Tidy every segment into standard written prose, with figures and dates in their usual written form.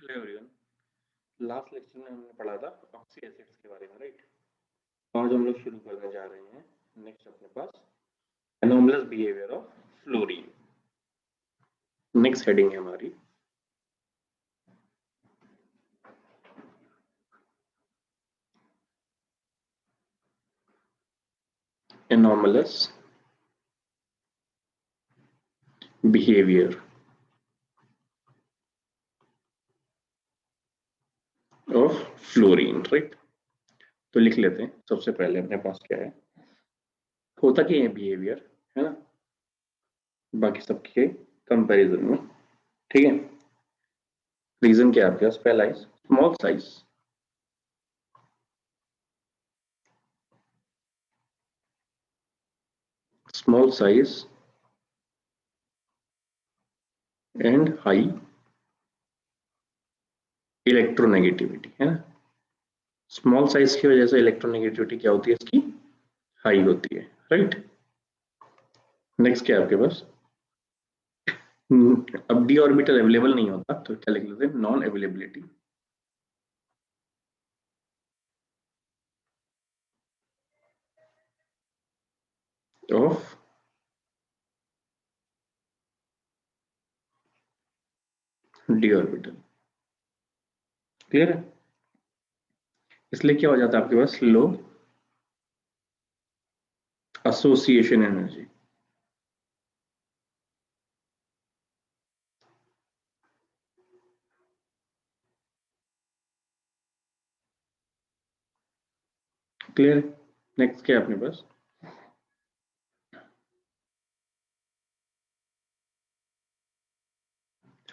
Hello everyone. Last lecture में हमने पढ़ा था ऑक्सी एसिड्स के बारे में, राइट। आज हम लोग शुरू करने जा रहे हैं नेक्स्ट अपने पास anomalous behaviour of fluorine. Next heading है हमारी anomalous behaviour of fluorine, right. तो लिख लेते हैं सबसे पहले अपने पास क्या है, होता क्या है बिहेवियर, है ना, बाकी सबके कंपैरिजन में, ठीक है। रीजन क्या है आपके पास, पहला है small size, small size and high electronegativity, है ना। स्मॉल साइज की वजह से इलेक्ट्रोनेगेटिविटी क्या होती है, इसकी हाई होती है, राइट। नेक्स्ट क्या है आपके पास, अब डी ऑर्बिटल अवेलेबल नहीं होता तो क्या लिख लेते हैं, non availability of d orbital. Clear है, इसलिए क्या हो जाता है आपके पास, low association energy. Clear. Next क्या है अपने पास,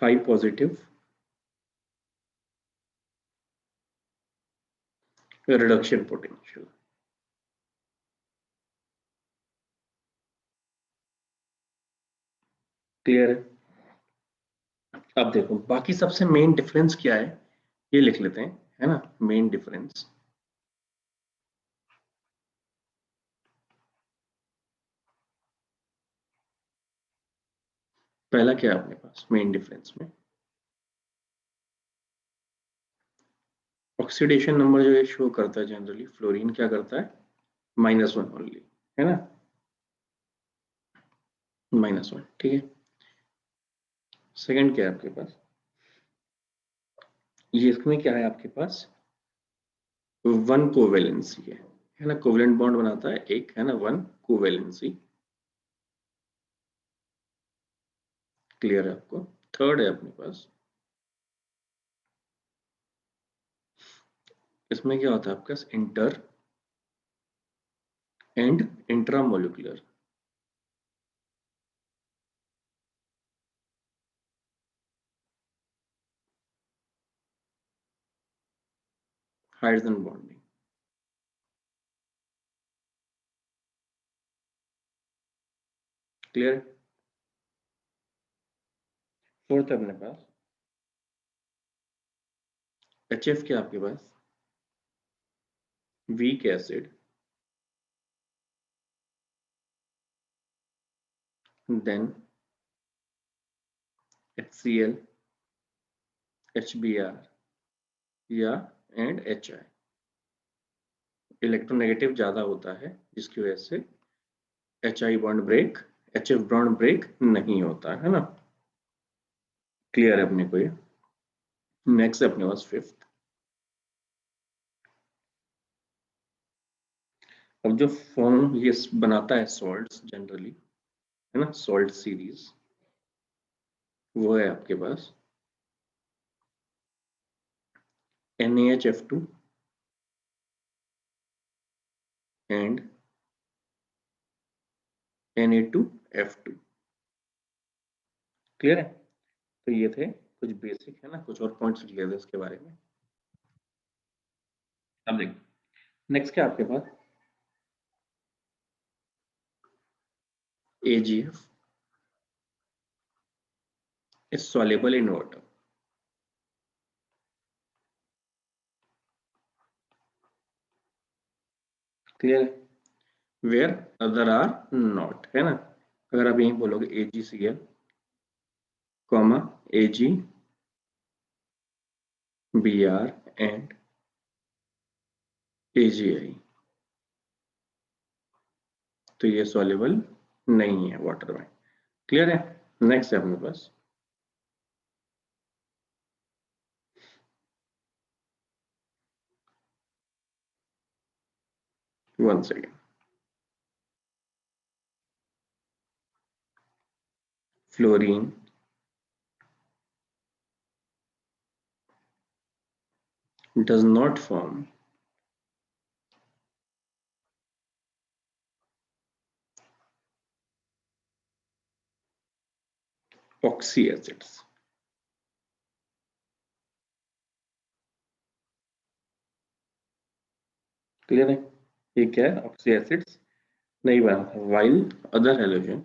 high positive reduction potential. Clear है। अब देखो बाकी सबसे मेन डिफरेंस क्या है, ये लिख लेते हैं, है ना। मेन डिफरेंस, पहला क्या है अपने पास मेन डिफरेंस में, ऑक्सीडेशन नंबर जो ये शो करता है जनरली, फ्लोरीन क्या करता है, -1 ओनली, है ना, -1, ठीक है। सेकंड क्या है आपके पास, ये इसमें क्या है आपके पास, वन कोवेलेंसी है ना, कोवेलेंट बॉन्ड बनाता है एक, है ना, वन कोवेलेंसी। क्लियर है आपको। थर्ड है अपने पास, इसमें क्या होता है आपके पास, inter and intramolecular hydrogen bonding. Clear. Fourth है अपने पास HF क्या आपके पास, weak acid, then HCl, HBr या एंड HI। इलेक्ट्रोनेगेटिव ज्यादा होता है जिसकी वजह से HI bond break, HF bond break नहीं होता है ना। क्लियर है अपने को ये। नेक्स्ट अपने पास फिफ्थ, अब जो फॉर्म ये बनाता है सॉल्ट्स जनरली, है ना, सॉल्ट सीरीज, वो है आपके पास NaHF2 एंड Na2F2। क्लियर है। तो ये थे कुछ बेसिक, है ना, कुछ और पॉइंट्स लिख लेते इसके बारे में। अब देखो नेक्स्ट क्या आपके पास, AgF is soluble in water। Clear है, वेयर अदर आर नॉट, है ना। अगर आप यहीं बोलोगे AgCl, AgCl Br and AgI, तो ये सॉल्युबल नहीं है वाटर में। क्लियर है? नेक्स्ट है अपने पास one second, fluorine does not form oxy acids। Clear है? ये क्या है? ऑक्सी एसिड्स नहीं बनाता, वाइल अदर हेलोजन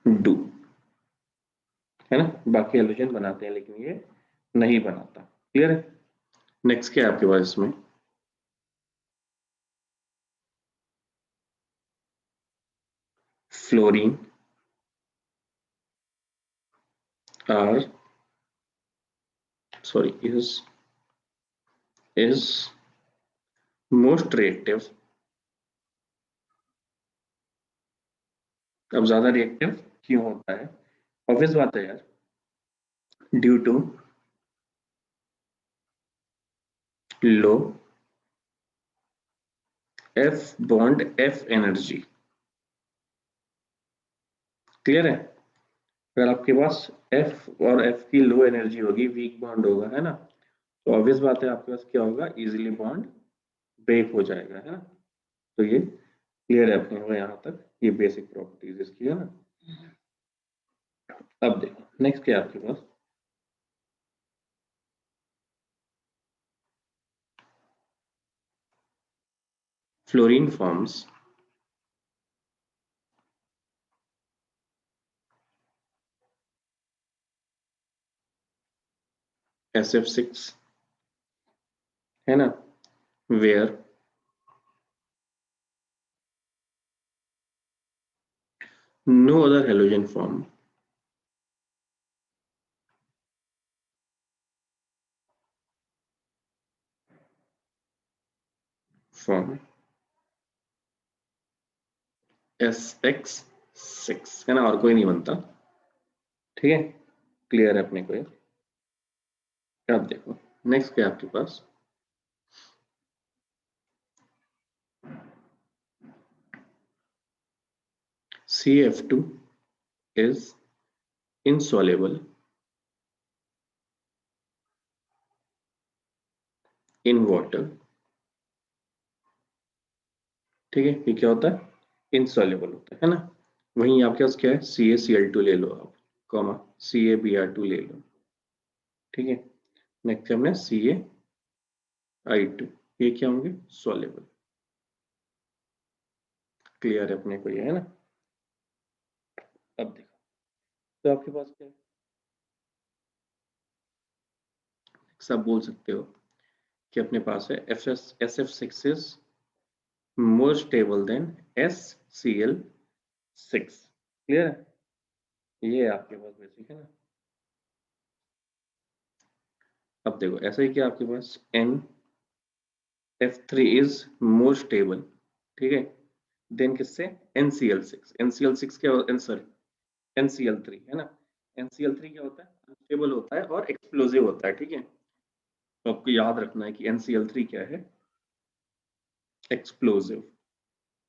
डू, है ना? बाकी हेलोजन बनाते हैं लेकिन ये नहीं बनाता। क्लियर है? नेक्स्ट क्या है आपके पास इसमें? Fluorine are sorry is most reactive. अब ज्यादा रिएक्टिव क्यों होता है? ऑब्वियस बात है यार, due to low F bond F energy. Clear है? अगर आपके पास एफ और एफ की लो एनर्जी होगी, वीक बॉन्ड होगा, है ना, तो ऑब्वियस बात है आपके पास क्या होगा? इजीली बॉन्ड ब्रेक हो जाएगा, है ना। तो ये क्लियर है अपने को यहाँ तक, ये बेसिक प्रॉपर्टीज इसकी, है ना। अब देखो नेक्स्ट क्या है आपके पास? फ्लोरीन फॉर्म्स SF6, है ना, where no other halogen form SX6, है ना, और कोई नहीं बनता। ठीक है, क्लियर है अपने को ये। अब देखो नेक्स्ट क्या है आपके पास? CF2 is insoluble in water। ठीक है, ये क्या होता है? इनसॉल्युबल होता है ना। वहीं आपके पास क्या है? CaCl2 ले लो आप, कॉमा CaBr2 ले लो। ठीक है, नेक्स्ट हमने CaI2, ये क्या होंगे? सॉल्युबल। क्लियर है अपने को ये, है ना। अब देखो तो आपके पास क्या है? सब बोल सकते हो कि अपने पास है SF6 is more stable than SCl6। Clear है? ये है आपके पास बेसिक, है ना। अब देखो ऐसा ही क्या आपके पास NF3 is more stable, ठीक है, देन किससे? NCl6। NCl6 क्या आंसर? NCl3, है ना। NCl3 क्या होता है? अनस्टेबल होता है और एक्सप्लोसिव होता है। ठीक है, तो आपको याद रखना है कि NCl3 क्या है? एक्सप्लोसिव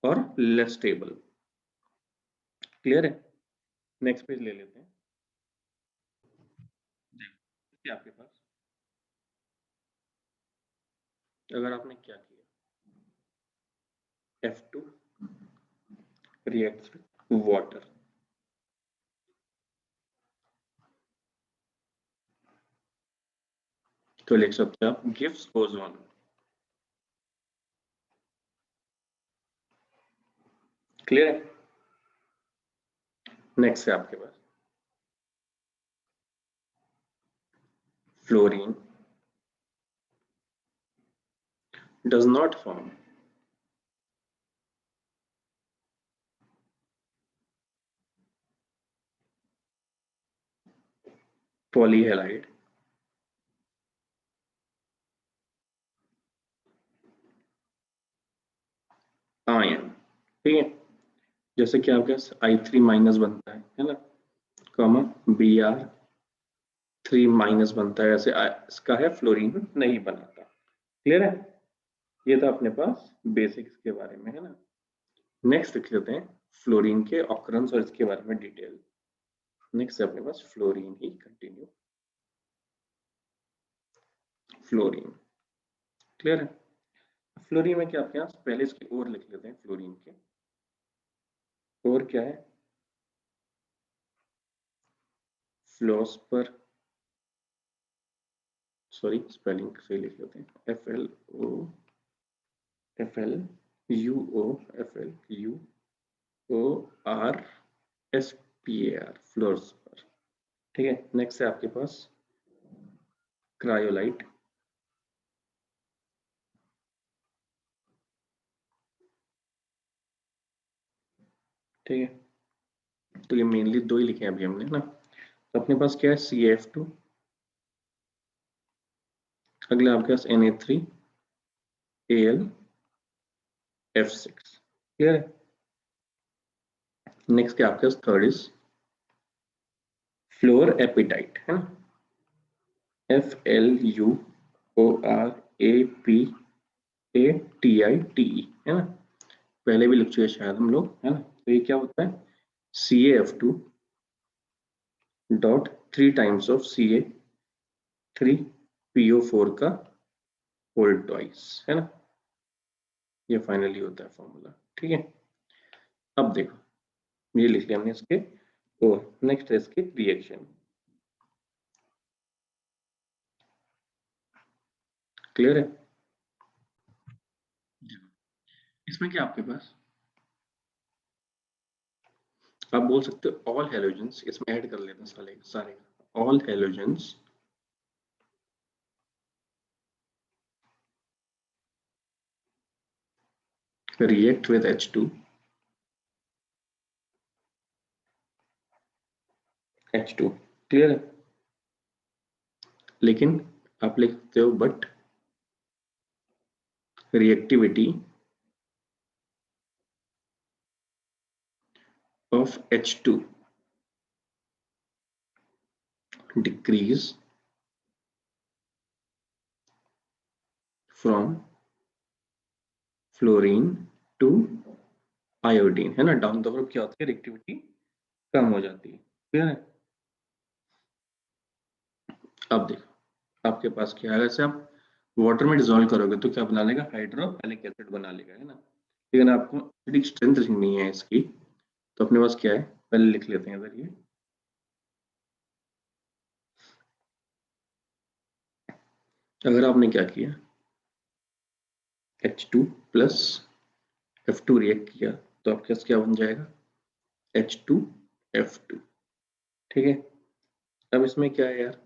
और लेस स्टेबल। क्लियर है? नेक्स्ट पेज ले लेते हैं। देखिए आपके पास अगर आपने क्या किया, F2 reacts with water, तो लिख सकते हैं आप गिव्स ओजोन। क्लियर है? नेक्स्ट है आपके पास fluorine does not form polyhalide, ion, ठीक है। जैसे कि आपके पास I3- बनता है ना, कॉमा Br3- बनता है, ऐसे इसका है फ्लोरीन नहीं बनाता। क्लियर है? ये था अपने पास बेसिक्स के बारे में, है ना। नेक्स्ट देख लेते हैं फ्लोरीन के ऑकरेंस और इसके बारे में डिटेल। नेक्स्ट है अपने पास फ्लोरीन ही कंटिन्यू। फ्लोरीन, क्लियर है? फ्लोरीन में क्या आपके पास, पहले इसकी और लिख लेते हैं फ्लोरीन के। और क्या है, फ्लोस्पर, सॉरी स्पेलिंग सही लिख लेते हैं, FLOSPER, फ्लोस्पर, ठीक है। नेक्स्ट है आपके पास क्रायोलाइट, ठीक है। तो ये मेनली दो ही लिखे हैं अभी हमने ना। तो अपने पास क्या है, CF2, अगला आपके पास Na3AlF6, क्लियर है। नेक्स्ट क्या आपके पास, थर्ड इज फ्लोर एपिटाइट, है ना, FLUORAPATITE, है ना। पहले भी लिख चुके शायद हम लोग, है ना। तो ये क्या होता है, CaF2 dot 3 times of Ca3PO4 का होल ट्वाइस, है ना। ये फाइनली होता है फॉर्मूला, ठीक है। अब देखो ये लिख लिया हमने इसके, और नेक्स्ट है इसके रिएक्शन, क्लियर है। इसमें क्या आपके पास, आप बोल सकते हो ऑल हेलोजेंस, इसमें ऐड कर लेते हैं सारे सारे, all halogens react with H2, clear है। लेकिन आप लिख सकते हो but reactivity of H2 decrease from fluorine to iodine, है ना। डाउन द ग्रुप क्या होती है, रिएक्टिविटी कम हो जाती है, क्लियर है। अब देखो आपके पास क्या है, ऐसे आप वाटर में डिजोल्व करोगे तो क्या बना लेगा, हाइड्रोक्लोरिक एसिड बना लेगा, है ना। लेकिन आपको एसिडिक स्ट्रेंथ लिखनी है इसकी, तो अपने पास क्या है, पहले लिख लेते हैं इधर ये। अगर आपने क्या किया, H2 प्लस F2 रिएक्ट किया, तो आपके पास क्या बन जाएगा, H2F2, ठीक है। अब इसमें क्या है यार,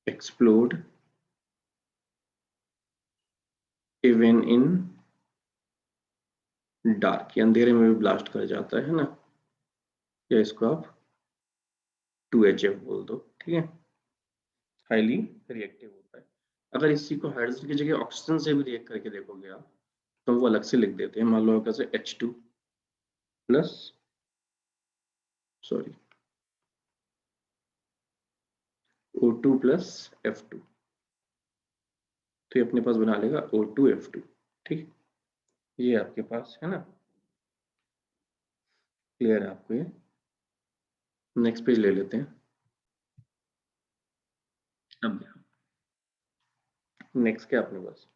एक्सप्लोड इवन इन डार्क, अंधेरे में भी ब्लास्ट कर जाता है ना, या इसको आप 2HF बोल दो, ठीक है। हाईली रिएक्टिव होता है। अगर इसी को हाइड्रोजन की जगह ऑक्सीजन से भी रिएक्ट करके देखोगे आप, तो वो अलग से लिख देते हैं। मान लो कैसे H2 plus, sorry O2 plus F2, तो ये अपने पास बना लेगा O2F2, ठीक। ये आपके पास है ना, क्लियर है आपको ये। नेक्स्ट पेज ले लेते हैं। अब नेक्स्ट क्या अपने पास,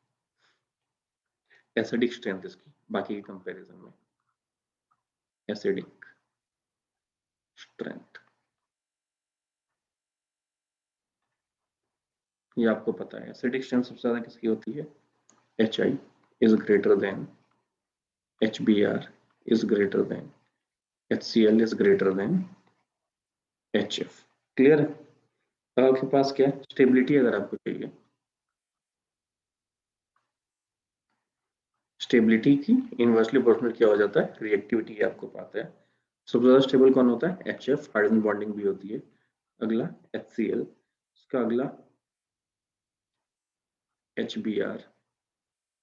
एसिडिक स्ट्रेंथ इसकी बाकी के कंपैरिजन में, एसिडिक स्ट्रेंथ, ये आपको पता है। एसिडिक स्ट्रेंथ सबसे ज्यादा किसकी होती है, HI is greater than HBr is greater than HCl is greater than HF, clear है। अब आपके पास क्या है, स्टेबिलिटी अगर आपको चाहिए, स्टेबिलिटी की इनवर्सली प्रोपोर्शनल क्या हो जाता है, रिएक्टिविटी, आपको पता है। सबसे ज्यादा स्टेबल कौन होता है, HF, हाइड्रोजन बॉन्डिंग भी होती है। अगला HCl, उसका अगला HBr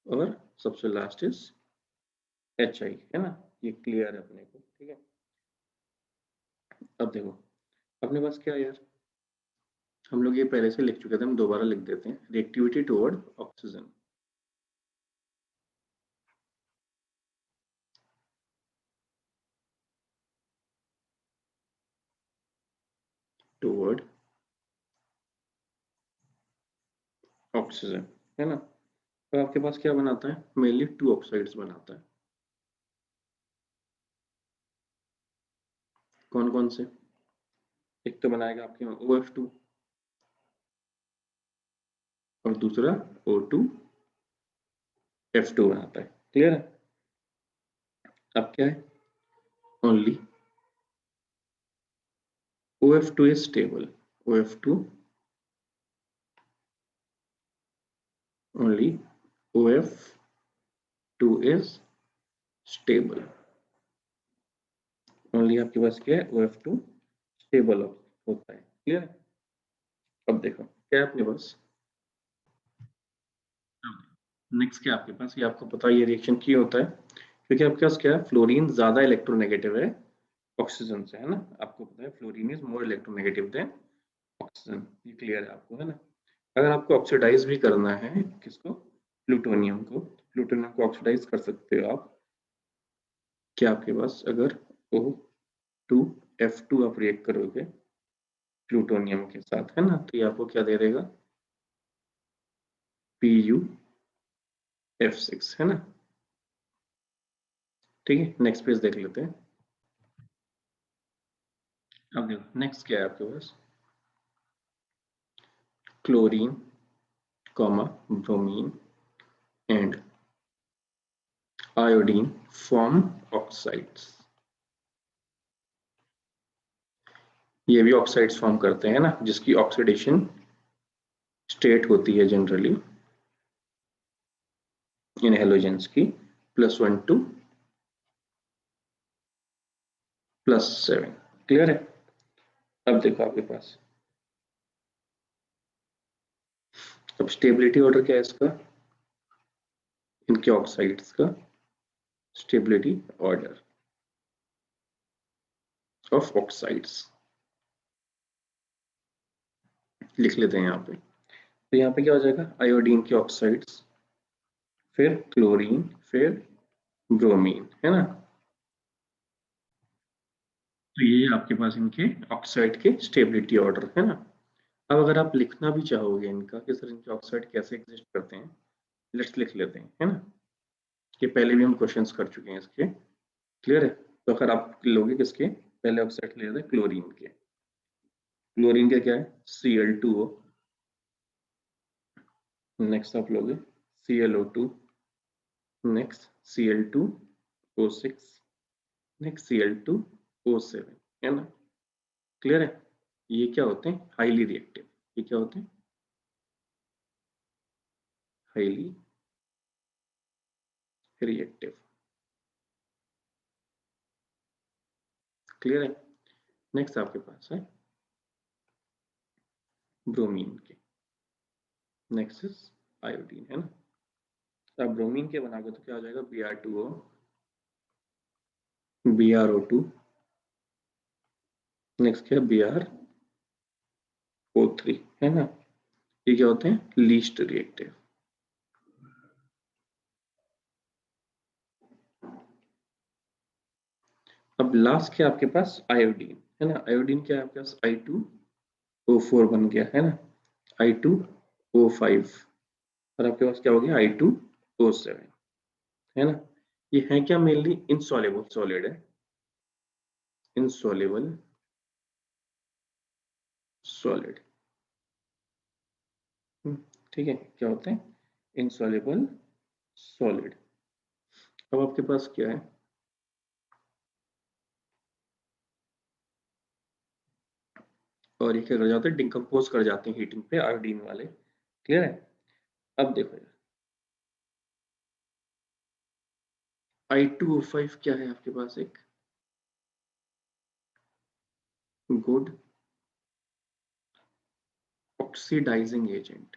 और सबसे लास्ट इज HI, है ना। ये क्लियर है अपने को, ठीक है। अब देखो अपने पास क्या है यार, हम लोग ये पहले से लिख चुके थे, हम दोबारा लिख देते हैं। Reactivity toward oxygen, toward oxygen, है ना। तो आपके पास क्या बनाता है, मेनली 2 ऑक्साइड्स बनाता है। कौन कौन से, एक तो बनाएगा आपके OF2 और दूसरा O2F2 बनाता है, क्लियर है। अब क्या है, only OF2 is stable, OF2 only OF2 is stable, only आपके पास क्या है, OF2 स्टेबल होता है, क्लियर है। अब देखो क्या है अपने पास, नेक्स्ट क्या आपके पास, ये आपको पता है ये रिएक्शन क्यों होता है, क्योंकि आपके पास क्या है, फ्लोरीन ज्यादा इलेक्ट्रोनेगेटिव है ऑक्सीजन से, है ना। आपको पता है fluorine is more electronegative than oxygen, ये क्लियर है आपको, है ना। अगर आपको ऑक्सीडाइज भी करना है किसको, प्लूटोनियम को, प्लूटोनियम को ऑक्सीडाइज कर सकते हो आप, क्या आपके पास अगर O2F2 आप रिएक्ट करोगे प्लूटोनियम के साथ, है ना, तो ये आपको क्या दे देगा, PuF6, है ना। ठीक है, नेक्स्ट पेज देख लेते हैं। अब देखो नेक्स्ट क्या है आपके पास, chlorine comma bromine and iodine form oxides, ये भी ऑक्साइड्स फॉर्म करते हैं ना, जिसकी ऑक्सीडेशन स्टेट होती है जनरली इन हेलोजेंस की +1 to +7, क्लियर है। अब देखो आपके पास, अब स्टेबिलिटी ऑर्डर क्या है इसका, इनके ऑक्साइड्स का स्टेबिलिटी ऑर्डर ऑफ ऑक्साइड्स लिख लेते हैं यहाँ पे। तो यहाँ पे क्या हो जाएगा, आयोडीन के ऑक्साइड्स, फिर क्लोरीन, फिर ब्रोमीन, है ना। तो ये आपके पास इनके ऑक्साइड के स्टेबिलिटी ऑर्डर, है ना। अब अगर आप लिखना भी चाहोगे इनका कि सर इनके ऑक्साइड कैसे एग्जिस्ट करते हैं, लेट्स लिख लेते हैं, है ना। ये पहले भी हम क्वेश्चंस कर चुके हैं इसके, क्लियर है। तो अगर आप लोगे किसके, पहले ऑक्साइड ले लेते हैं क्लोरीन के, क्लोरीन के क्या है Cl2O, नेक्स्ट आप लोगे ClO2, next Cl2O6, next Cl2O7, है ना, क्लियर है। ये क्या होते हैं, हाईली रिएक्टिव, ये क्या होते हैं, हाईली रिएक्टिव, क्लियर है। नेक्स्ट आपके पास है ब्रोमीन के, नेक्स्ट इज आयोडीन, है ना। तो आप ब्रोमीन के बनाओगे तो क्या हो जाएगा, Br2O, BrO2, नेक्स्ट क्या BrO3, है ना। ये क्या होते हैं, लीस्ट रिएक्टिव। अब लास्ट क्या आपके पास, आयोडीन, है ना। आयोडीन क्या है आपके पास, I2O4 बन गया, है ना, I2O5 और आपके पास क्या हो गया, I2O7, है ना। ये है क्या, मेनली इनसॉल्युबल सॉलिड है, इनसॉल्युबल सॉलिड, ठीक है, क्या होते हैं, इनसॉल्युबल सॉलिड। अब आपके पास क्या है, और ये क्या कर जाते हैं, डिकम्पोज कर जाते हैं हीटिंग पे आयोडीन वाले, क्लियर है। अब देखो यार I2O5 क्या है आपके पास, एक गुड, ऑक्सीडाइजिंग एजेंट।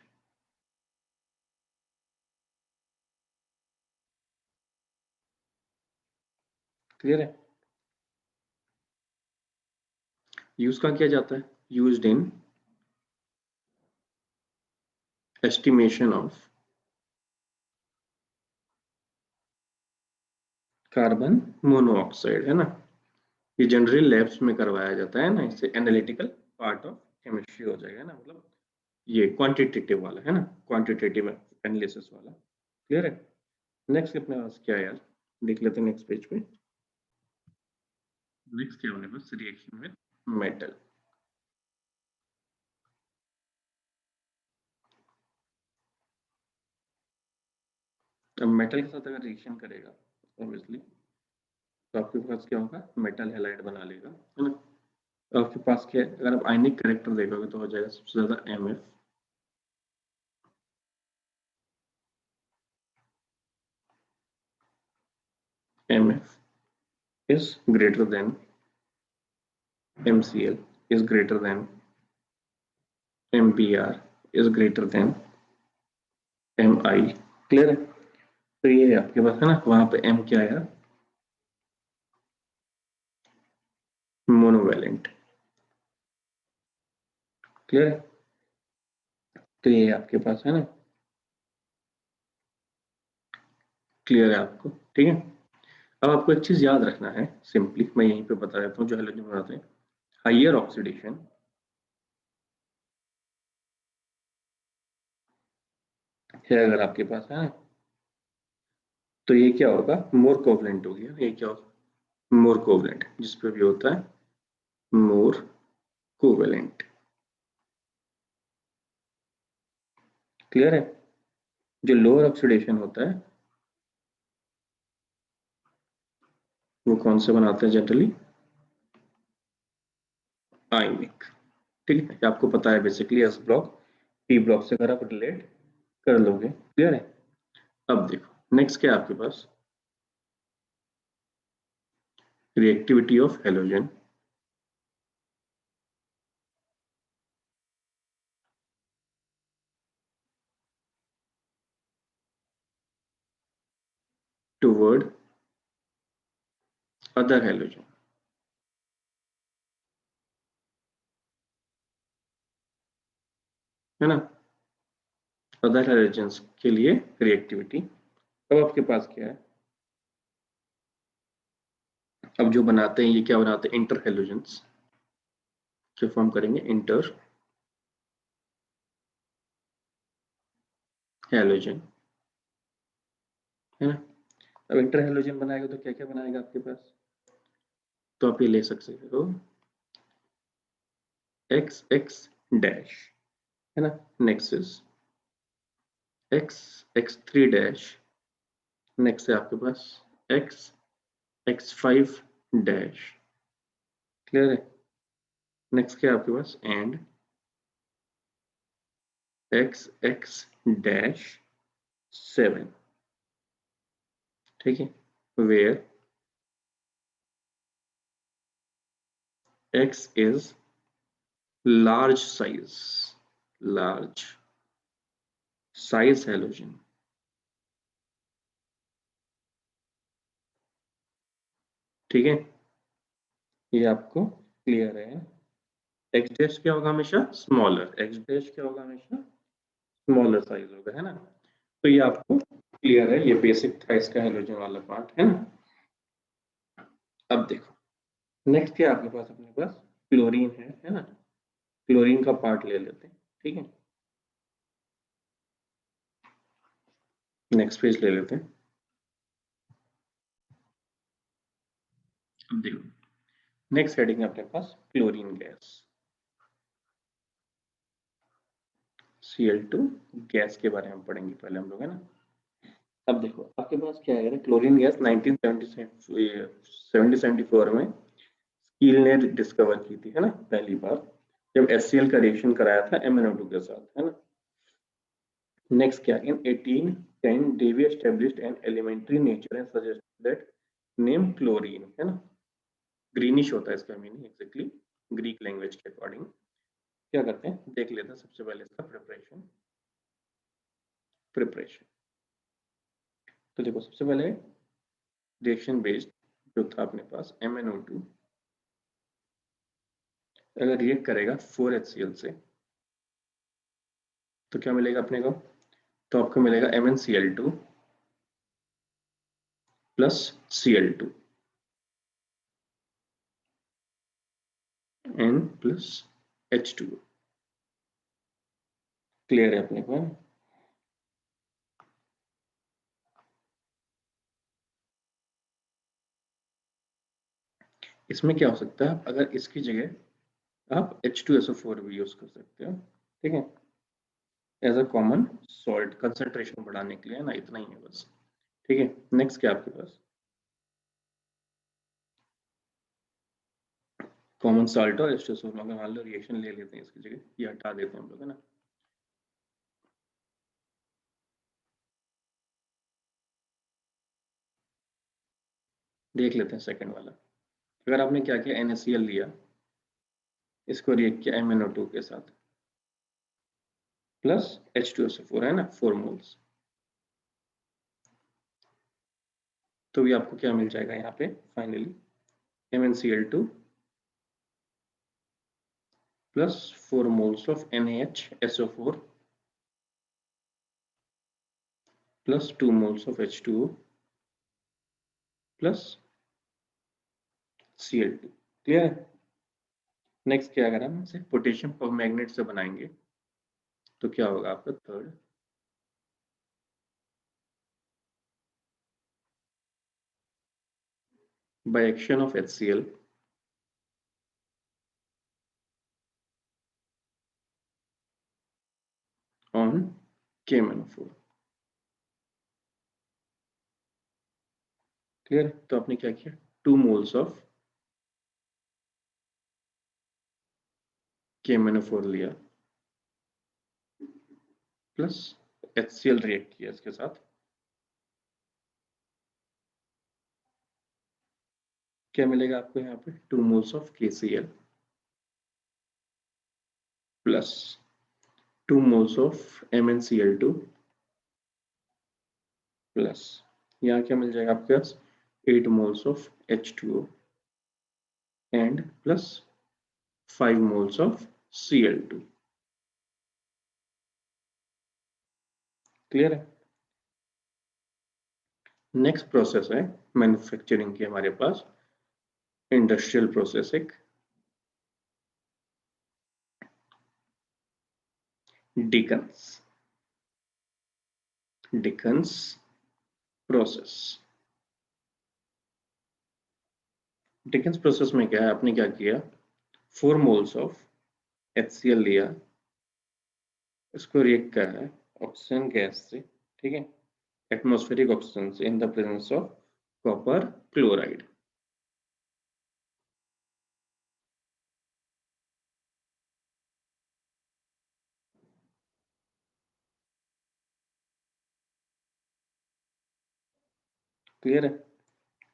क्लियर है? यूज का किया जाता है, used in estimation of carbon monoxide, है ना। ये जनरल लैब्स में करवाया जाता है ना, इससे एनालिटिकल पार्ट ऑफ केमिस्ट्री हो जाएगा ना, मतलब ये क्वांटिटेटिव वाला है ना, क्वांटिटेटिव एनालिसिस वाला। क्लियर है? नेक्स्ट अपने पास क्या है यार, देख लेते हैं नेक्स्ट पेज पे। नेक्स्ट क्या होने बस रिएक्शन विद मेटल। अब मेटल के साथ अगर रिएक्शन करेगा ऑब्वियसली तो आपके पास क्या होगा, मेटल हैलाइड बना लेगा, है ना। तो आपके पास क्या है, अगर आप आयनिक कैरेक्टर देखोगे तो हो जाएगा सबसे ज्यादा MF, MF is greater than MCl is greater than MBr is greater than MI। Clear है? तो ये है आपके पास, है ना, वहां पे M क्या आया, मोनोवैलेंट। क्लियर है? तो ये आपके पास है ना, क्लियर है आपको? ठीक है। अब आपको एक चीज याद रखना है, सिंपली मैं यहीं पे बता देता हूँ जो हेलोजन बनाते हैं, हाइयर ऑक्सीडेशन है अगर आपके पास, है ना, तो ये क्या होगा, मोर कोवलेंट हो गया। ये क्या होगा, मोर कोवलेंट, जिसपे भी होता है मोर कोवलेंट। क्लियर है? जो लोअर ऑक्सीडेशन होता है वो कौन से बनाते हैं जनरली, आयनिक। ठीक है, आपको पता है basically S block P block से अगर आप रिलेट कर लोगे। क्लियर है? अब देखो नेक्स्ट क्या है आपके पास, reactivity of halogen toward other halogen, है ना, अदर हेलोजेंस के लिए रिएक्टिविटी। अब आपके पास क्या है, अब जो बनाते हैं ये क्या बनाते हैं, इंटर हेलोजेंस जो फॉर्म करेंगे, इंटर हेलोजन, है ना। अब इंटर हेलोजन बनाएगा तो क्या क्या बनाएगा आपके पास, तो आप ये ले सकते हो एक्स एक्स डैश, है ना, next is X X three dash, next है आपके पास X X five dash. Clear है? नेक्स्ट क्या है आपके पास, and X X dash seven. ठीक है, where X is large size halogen. ठीक है, ये आपको क्लियर है। एक्स डैश क्या होगा हमेशा, स्मॉलर, एक्स डैश क्या होगा हमेशा, स्मॉलर साइज होगा, है ना। तो ये आपको क्लियर है, ये बेसिक था इसका हेलोजन वाला पार्ट, है ना। अब देखो नेक्स्ट क्या है आपके पास, अपने पास क्लोरीन है ना, क्लोरीन का पार्ट ले लेते हैं। ठीक है, नेक्स्ट पेज ले लेते हैं। अब देखो नेक्स्ट हेडिंग है अपने पास क्लोरीन गैस, Cl2 गैस के बारे में पढ़ेंगे पहले हम लोग, है ना। अब देखो आपके पास क्या है, क्लोरीन गैस 1974 में स्कील ने डिस्कवर की थी, है ना, पहली बार जब HCl का रिएक्शन कराया था MnO2 के साथ, है ना। नेक्स्ट क्या, in 1810 Davy established an elementary nature and suggested that name chlorine, है ना, ग्रीनिश होता है इसका मीनिंग एग्जैक्टली ग्रीक लैंग्वेज के अकॉर्डिंग। क्या करते हैं देख लेते हैं सबसे पहले इसका प्रिपरेशन। तो देखो सबसे पहले रिएक्शन बेस्ड जो था अपने पास MnO2 अगर रिएक्ट करेगा 4HCl से तो क्या मिलेगा अपने को, तो आपको मिलेगा MnCl2 plus Cl2 N plus H2O। Clear है अपने को? इसमें क्या हो सकता है, अगर इसकी जगह आप H2SO4 भी यूज कर सकते हो, ठीक है, as a common salt concentration बढ़ाने के लिए ना, इतना ही है बस। ठीक है, नेक्स्ट क्या आपके पास कॉमन सॉल्ट और H2SO4 अगर मान लो रिएक्शन ले लेते हैं इसकी जगह, ये हटा देते हैं हम लोग, है ना। देख लेते हैं सेकंड वाला। अगर आपने क्या किया NaCl लिया, इसको रिएक्ट किया MnO2 के साथ प्लस H2SO4 है ना 4 मोल्स, तो भी आपको क्या मिल जाएगा यहाँ पे finally MnCl2 plus 4 moles of NaHSO4 plus 2 moles of H2O plus Cl2। Clear है? नेक्स्ट क्या, अगर हम इसे पोटेशियम परमैंगनेट से बनाएंगे तो क्या होगा आपका third, by action of HCl on KMnO4। Clear? तो आपने क्या किया 2 मोल्स ऑफ KMnO4 लिया प्लस HCl रिएक्ट किया इसके साथ, क्या मिलेगा आपको यहाँ पे 2 moles of KCl plus 2 moles of MnCl2 plus यहाँ क्या मिल जाएगा आपके पास 8 moles of H2O and plus 5 moles of Cl2। Clear है? नेक्स्ट प्रोसेस है मैन्युफैक्चरिंग की हमारे पास इंडस्ट्रियल प्रोसेस एक डिकन्स प्रोसेस। डिकन्स प्रोसेस में क्या है, आपने क्या किया 4 मोल्स ऑफ HCl लिया, इसको रिएक्ट कर रहा है ऑक्सीजन गैस से, ठीक है, एटमॉस्फेरिक ऑक्सीजन से in the presence of copper chloride. Clear है?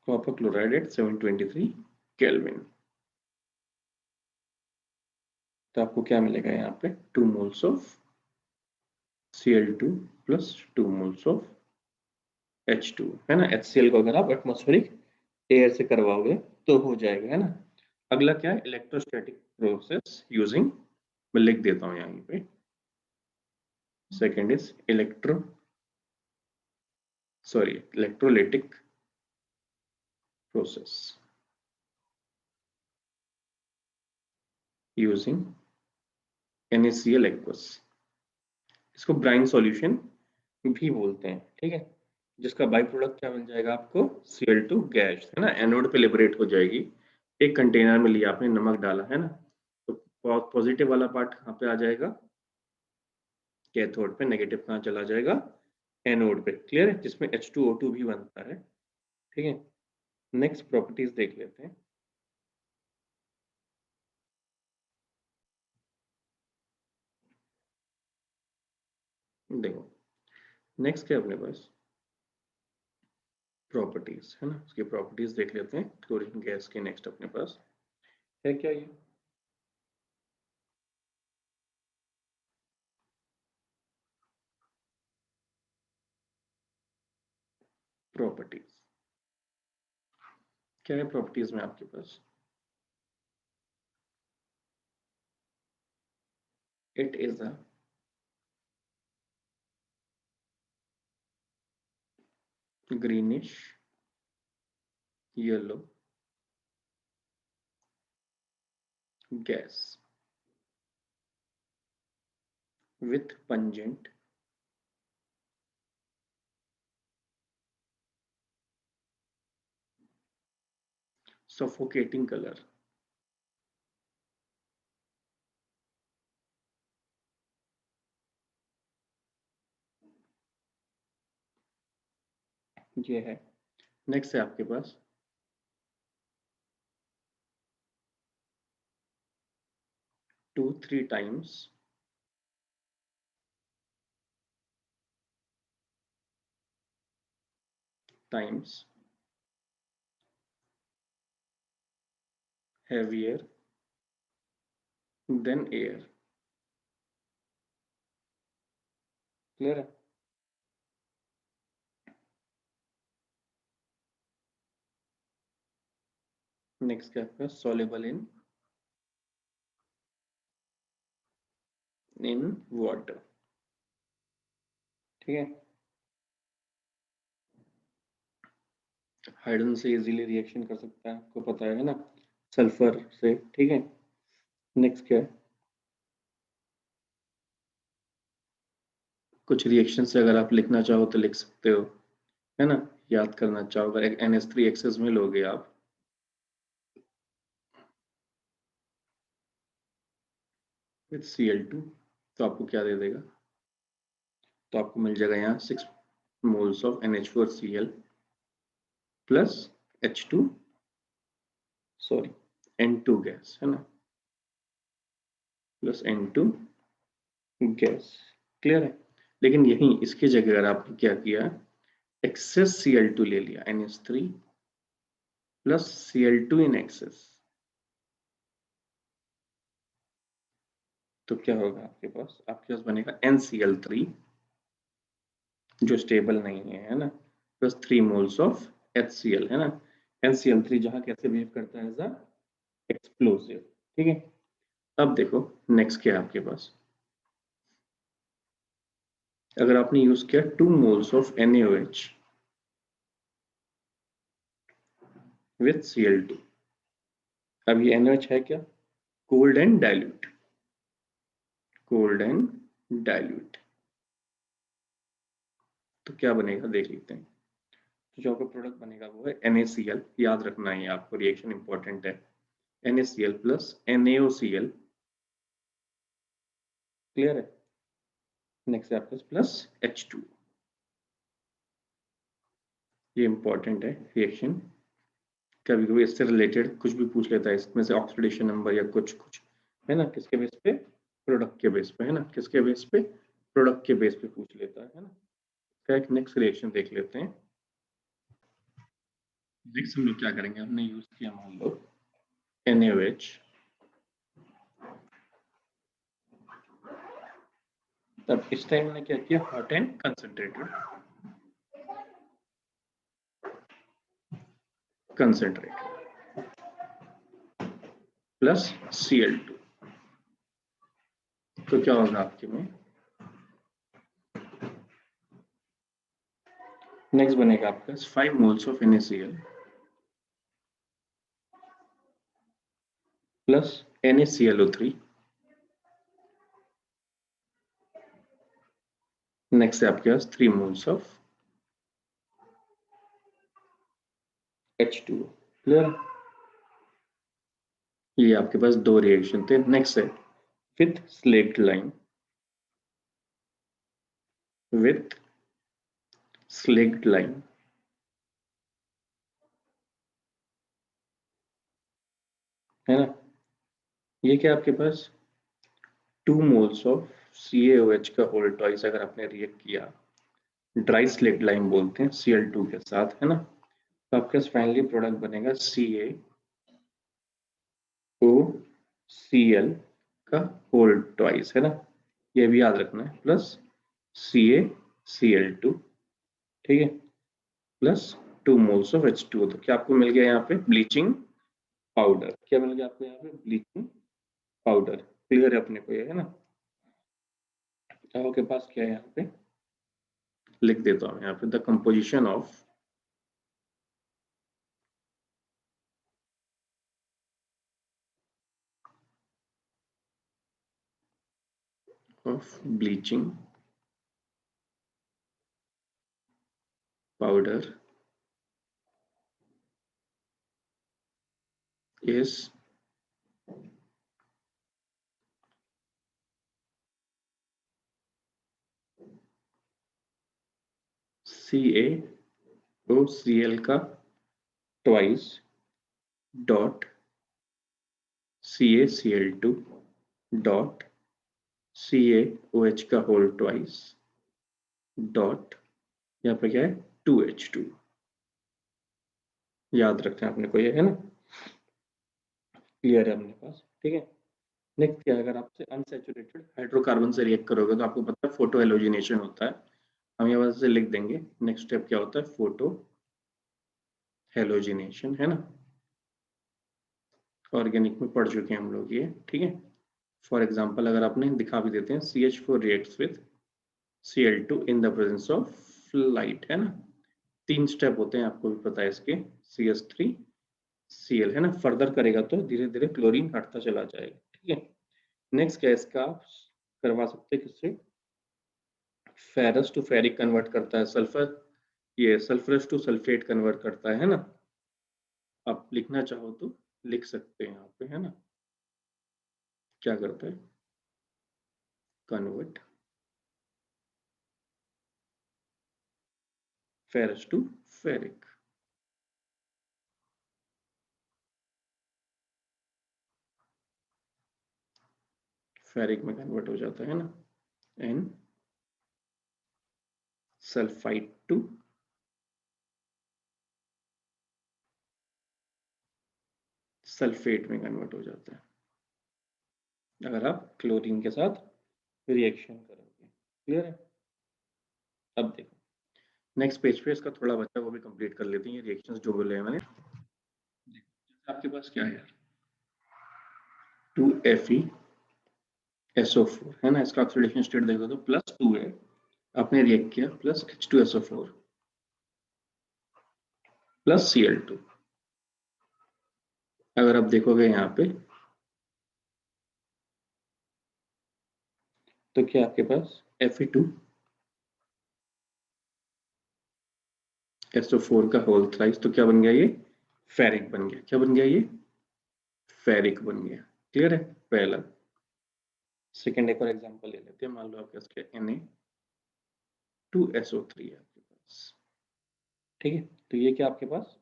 Copper chloride at 723 kelvin. तो आपको क्या मिलेगा यहाँ पे 2 moles of Cl2 plus 2 moles of H2, है ना। HCl को अगर आप एटमॉस्फेरिक एयर से करवाओगे तो हो जाएगा, है ना। अगला क्या है इलेक्ट्रोस्टैटिक प्रोसेस यूजिंग, मैं लिख देता हूँ यहाँ पे, second is electrolytic process using NaCl aqueous. इसको ब्राइन सॉल्यूशन भी बोलते हैं, ठीक है, जिसका बाई प्रोडक्ट क्या मिल जाएगा आपको Cl2 गैस, है ना, एनोड पे लिबरेट हो जाएगी। एक कंटेनर में लिया आपने, नमक डाला, है ना, तो पॉजिटिव वाला पार्ट कहाँ पे आ जाएगा कैथोड पे, नेगेटिव कहाँ चला जाएगा एनोड पे। क्लियर है? जिसमें H2O2 भी बनता है, ठीक है। नेक्स्ट प्रॉपर्टीज देख लेते हैं। देखो नेक्स्ट क्या अपने पास प्रॉपर्टीज, है ना, उसकी प्रॉपर्टीज देख लेते हैं क्लोरीन गैस के। नेक्स्ट अपने पास है क्या ये प्रॉपर्टीज क्या है प्रॉपर्टीज में आपके पास? It is a greenish yellow gas with pungent suffocating color. ये है। नेक्स्ट है आपके पास 2-3 times heavier than air. Clear है? नेक्स्ट क्या आपका soluble in water. ठीक है, हाइड्रोजन से इजीली रिएक्शन कर सकता है, आपको पता है ना, सल्फर से। ठीक है, नेक्स्ट क्या है, कुछ रिएक्शन से अगर आप लिखना चाहो तो लिख सकते हो, है ना, याद करना चाहो। अगर एक NH3 एक्सेस में लोगे आप विथ Cl2 तो आपको क्या दे देगा, तो आपको मिल जाएगा यहाँ 6 moles of NH4Cl plus H2 sorry N2 gas, है ना, प्लस N2 गैस। क्लियर है? लेकिन यही इसकी जगह अगर आपने क्या किया, एक्सेस Cl2 ले लिया, NH3 plus Cl2 in excess, तो क्या होगा आपके पास बनेगा NCl3 जो स्टेबल नहीं है ना, प्लस 3 moles ऑफ HCl, है ना। NCl3 जहां कैसे बिहेव करता है एज अ एक्सप्लोसिव। ठीक है, अब देखो नेक्स्ट क्या है आपके पास, अगर आपने यूज किया 2 moles of NaOH with Cl2, अब ये NaOH है क्या, cold and dilute, cold and dilute, तो क्या बनेगा देख लेते हैं। तो जो आपका प्रोडक्ट बनेगा वो है NaCl, याद रखना है आपको, रिएक्शन इंपॉर्टेंट है, NaCl प्लस NaOCl। क्लियर है? नेक्स्ट है आपका प्लस H2, ये इंपॉर्टेंट है रिएक्शन, कभी कभी इससे रिलेटेड कुछ भी पूछ लेता है, इसमें से ऑक्सीडेशन नंबर या कुछ कुछ, है ना, किसके बेस पे, प्रोडक्ट के बेस पे, है ना, किसके बेस पे, प्रोडक्ट के बेस पे पूछ लेता है ना। क्या एक नेक्स्ट रिएक्शन देख लेते हैं। नेक्स्ट हम लोग क्या करेंगे, हमने यूज किया मान लो NaOH, तब इस टाइम मैंने क्या किया, hot and concentrated, plus Cl2, तो क्या होगा आपके में, नेक्स्ट बनेगा आपका 5 moles of NaCl plus NaClO3, next है आपके पास 3 moles ऑफ H2O। क्लियर? ये आपके पास दो रिएक्शन थे। नेक्स्ट है with slaked line, with slaked line, है ना, ये क्या आपके पास 2 moles ऑफ CaOH का होल ट्वाइस अगर आपने रिएक्ट किया, ड्राई स्लेक्ड लाइन बोलते हैं, Cl2 के साथ, है ना, तो आपके पास फाइनली प्रोडक्ट बनेगा CaOCl का होल ट्वाइस, है ना, ये भी याद रखना है, प्लस CaCl2। ठीक है, प्लस 2 मोल्स ऑफ H2O। तो क्या आपको मिल गया यहाँ पे ब्लीचिंग पाउडर। क्या मिल गया आपको यहाँ पे ब्लीचिंग पाउडर। क्लियर है अपने को ये, है ना। आपके पास क्या है यहाँ पे, लिख देता हूँ यहाँ पे the composition of bleaching powder is CaOCl का twice dot CaCl2 dot CaOH का होल ट्वाइस डॉट यहाँ पे क्या है 2H2। याद रखना है अपने को ये, है ना। क्लियर है अपने पास, ठीक है। नेक्स्ट क्या है, अगर आपसे अनसैचुरेटेड हाइड्रोकार्बन से रिएक्ट करोगे तो आपको पता है फोटो हेलोजिनेशन होता है। हम ये वजह से लिख देंगे नेक्स्ट स्टेप क्या होता है, फोटो हेलोजिनेशन, है ना। ऑर्गेनिक में पढ़ चुके हैं हम लोग ये, ठीक है। फॉर एग्जांपल अगर आपने दिखा भी देते हैं CH4 reacts with Cl2 in the presence of light, है ना। 3 स्टेप होते हैं, आपको भी पता है इसके, CH3Cl, है ना। फर्दर करेगा तो धीरे धीरे क्लोरीन हटता चला जाएगा, ठीक है। नेक्स्ट क्या है इसका, करवा सकते हैं किससे, फेरस टू फेरिक कन्वर्ट करता है, सल्फर ये सल्फरस टू सल्फेट कन्वर्ट करता है ना। आप लिखना चाहो तो लिख सकते हैं यहाँ पे, है ना। क्या करता है, convert ferrous to ferric. Ferric में कन्वर्ट हो जाता है ना, एन सल्फाइड टू सल्फेट में कन्वर्ट हो जाता है अगर आप क्लोरीन के साथ रिएक्शन करोगे। क्लियर है। अब देखो नेक्स्ट पेज पे इसका थोड़ा बच्चा वो भी कंप्लीट कर लेते हैं, ये रिएक्शंस जो बोले हैं मैंने। देखो आपके पास क्या है यार, 2FeSO4 है ना। इसका ऑक्सीडेशन स्टेट देखो तो +2 है, आपने रिएक्ट किया प्लस H2SO4 प्लस Cl2। अगर आप देखोगे यहाँ पे तो क्या आपके पास Fe2SO4 का होल थ्राइस, तो क्या बन गया ये, फेरिक बन गया। क्या बन गया ये, फेरिक बन गया। क्लियर है पहला। सेकेंड एक और एग्जांपल ले लेते हैं, मान लो आपके पास Na2SO3 है आपके पास, ठीक है। तो ये क्या आपके पास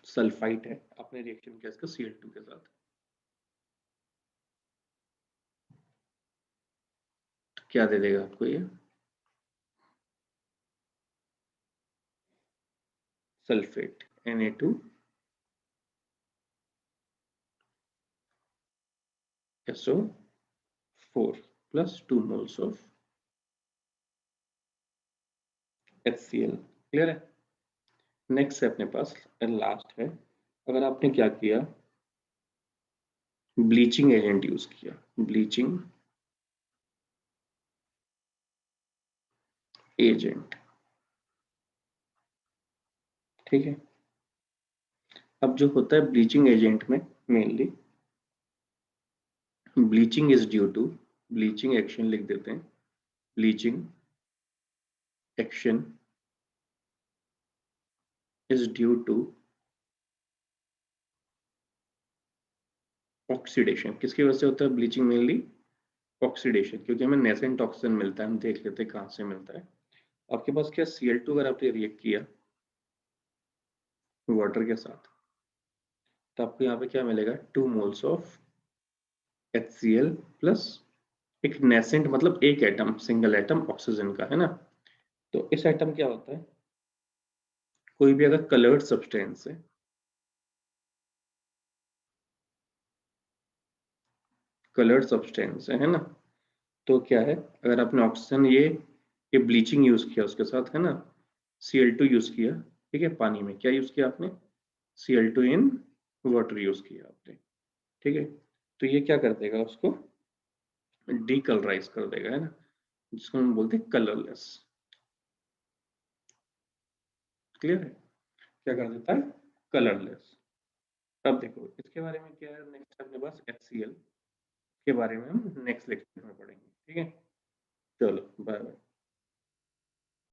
सल्फाइट है, आपने रिएक्शन किया इसका Cl2 के साथ, तो क्या दे देगा आपको ये, sulphate Na2SO4 plus 2 moles of HCl। Clear है। नेक्स्ट है अपने पास लास्ट है, अगर आपने क्या किया, ब्लीचिंग एजेंट यूज किया, ब्लीचिंग एजेंट, ठीक है। अब जो होता है ब्लीचिंग एजेंट में mainly bleaching is due to, bleaching action लिख देते हैं, bleaching action is due to oxidation. किसकी वजह से होता है ब्लीचिंग, मेनली ऑक्सीडेशन, क्योंकि हमें नेसेंट ऑक्सीजन मिलता है, हम देख लेते हैं कहाँ से मिलता है। आपके पास क्या Cl2 अगर आपने रिएक्ट किया वाटर के साथ तो आपको यहाँ पे क्या मिलेगा, 2 मोल्स ऑफ HCl प्लस एक नेसेंट मतलब एक एटम, सिंगल एटम ऑक्सीजन का, है ना। तो इस एटम क्या होता है, कोई भी अगर कलर्ड सब्सटेंस है, कलर्ड सब्सटेंस है ना, तो क्या है, अगर आपने ऑक्सीजन ये ब्लीचिंग यूज किया उसके साथ, है ना, Cl2 यूज किया, ठीक है, पानी में क्या यूज किया आपने, Cl2 इन वाटर यूज किया आपने, ठीक है, तो ये क्या कर देगा, उसको डीकलराइज कर देगा, है ना, जिसको हम बोलते हैं कलरलेस। क्लियर है, क्या कर देता है, कलरलेस। अब देखो इसके बारे में क्या है, नेक्स्ट अपने पास HCl के बारे में हम नेक्स्ट लेक्चर में पढ़ेंगे, ठीक है, चलो बाय बाय।